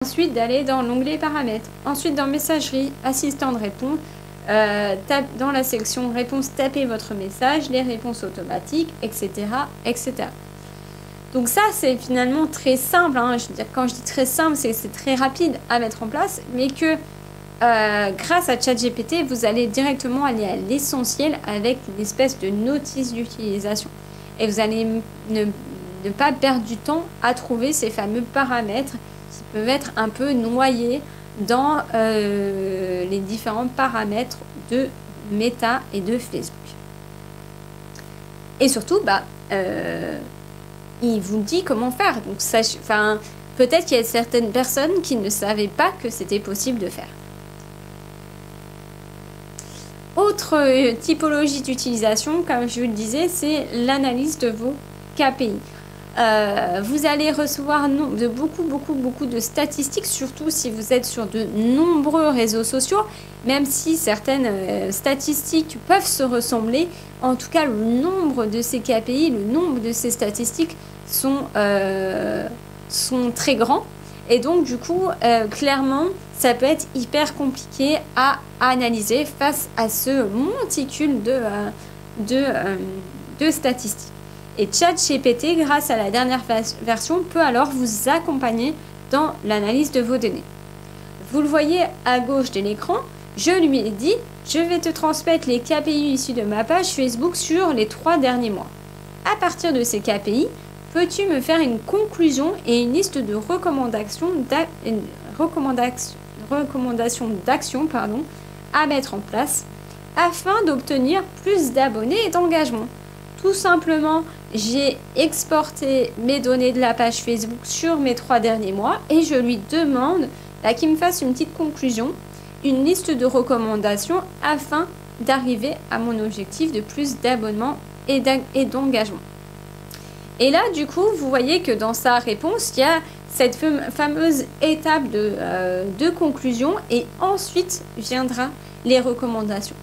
Ensuite, d'aller dans l'onglet paramètres. Ensuite, dans messagerie, assistant de répondre, dans la section réponse, tapez votre message, les réponses automatiques, etc. etc. Donc ça, c'est finalement très simple. Hein. Je veux dire, quand je dis très simple, c'est très rapide à mettre en place, mais que grâce à ChatGPT, vous allez directement aller à l'essentiel avec une espèce de notice d'utilisation. Et vous allez ne pas perdre du temps à trouver ces fameux paramètres qui peuvent être un peu noyés dans les différents paramètres de Meta et de Facebook. Et surtout, il vous dit comment faire. Donc, peut-être qu'il y a certaines personnes qui ne savaient pas que c'était possible de faire. Autre typologie d'utilisation, comme je vous le disais, c'est l'analyse de vos KPI. Vous allez recevoir beaucoup de statistiques, surtout si vous êtes sur de nombreux réseaux sociaux, même si certaines statistiques peuvent se ressembler. En tout cas, le nombre de ces KPI, le nombre de ces statistiques sont très grands. Et donc, du coup, clairement, ça peut être hyper compliqué à analyser face à ce monticule de statistiques. Et ChatGPT, grâce à la dernière version, peut alors vous accompagner dans l'analyse de vos données. Vous le voyez à gauche de l'écran, je lui ai dit « Je vais te transmettre les KPI issus de ma page Facebook sur les 3 derniers mois. À partir de ces KPI, peux-tu me faire une conclusion et une liste de recommandations d'action à mettre en place afin d'obtenir plus d'abonnés et d'engagement ?» Tout simplement, j'ai exporté mes données de la page Facebook sur mes 3 derniers mois et je lui demande qu'il me fasse une petite conclusion, une liste de recommandations afin d'arriver à mon objectif de plus d'abonnements et d'engagement. Et là, du coup, vous voyez que dans sa réponse, il y a cette fameuse étape de conclusion et ensuite viendra les recommandations.